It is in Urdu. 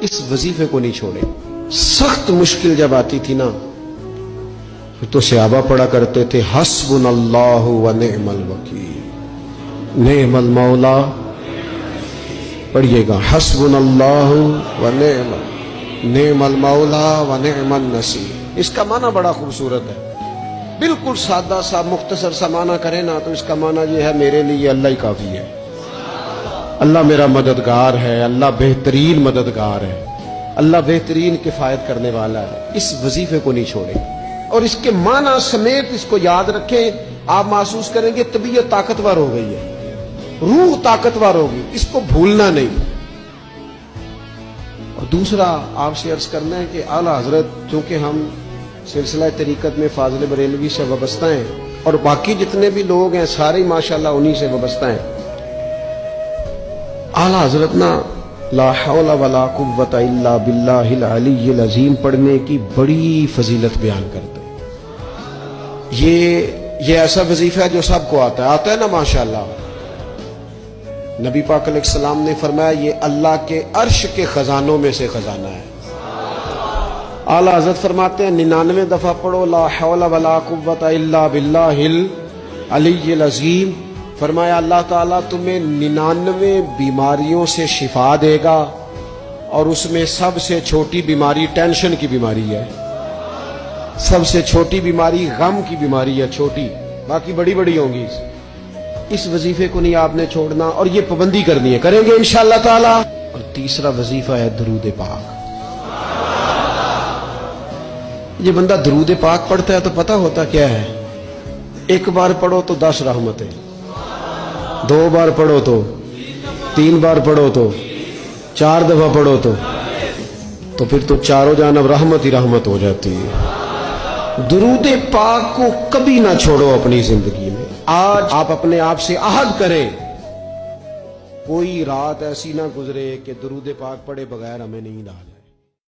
اس وظیفے کو نہیں چھوڑے. سخت مشکل جب آتی تھی نا تو صحابہ پڑھا کرتے تھے حسبنا اللہ و نعم الوکیل نعم المولا. پڑھیے گا حسبنا اللہ و نعم المولا و نعم النصیر. اس کا معنی بڑا خوبصورت ہے. بالکل سادہ سا مختصر سا معنی کرے نا تو اس کا معنی یہ ہے میرے لیے اللہ ہی کافی ہے. اللہ میرا مددگار ہے, اللہ بہترین مددگار ہے, اللہ بہترین کفایت کرنے والا ہے. اس وظیفے کو نہیں چھوڑیں اور اس کے معنی سمیت اس کو یاد رکھیں. آپ محسوس کریں گے طبیعت طاقتور ہو گئی ہے, روح طاقتور ہوگی. اس کو بھولنا نہیں. اور دوسرا آپ سے عرض کرنا ہے کہ اعلیٰ حضرت چونکہ ہم سلسلہ طریقت میں فاضل بریلوی سے وابستہ ہیں اور باقی جتنے بھی لوگ ہیں سارے ماشاءاللہ انہی سے وابستہ ہیں. اعلیٰ حضرت نا لا حول ولا قوت الا باللہ العلی العظیم پڑھنے کی بڑی فضیلت بیان کرتے ہیں. یہ ایسا وظیفہ ہے جو سب کو آتا ہے نا ماشاءاللہ. نبی پاک علیہ السلام نے فرمایا یہ اللہ کے عرش کے خزانوں میں سے خزانہ ہے. اعلیٰ حضرت فرماتے ہیں 99 دفعہ پڑھو لا حول ولا قوت الا باللہ العلی العظیم. فرمایا اللہ تعالیٰ تمہیں 99 بیماریوں سے شفا دے گا اور اس میں سب سے چھوٹی بیماری ٹینشن کی بیماری ہے. سب سے چھوٹی بیماری غم کی بیماری ہے, چھوٹی, باقی بڑی بڑی ہوں گی. اس وظیفے کو نہیں آپ نے چھوڑنا اور یہ پابندی کرنی ہے, کریں گے انشاءاللہ تعالیٰ. اور تیسرا وظیفہ ہے درود پاک. یہ بندہ درود پاک پڑھتا ہے تو پتہ ہوتا کیا ہے, ایک بار پڑھو تو 10 رحمتیں, 2 بار پڑھو تو 3 بار پڑھو تو 4 دفعہ پڑھو تو پھر تو چاروں جانب رحمت ہی رحمت ہو جاتی ہے. درود پاک کو کبھی نہ چھوڑو اپنی زندگی میں. آج آپ اپنے آپ سے عہد کریں کوئی رات ایسی نہ گزرے کہ درود پاک پڑھے بغیر ہمیں نیند آ جائے.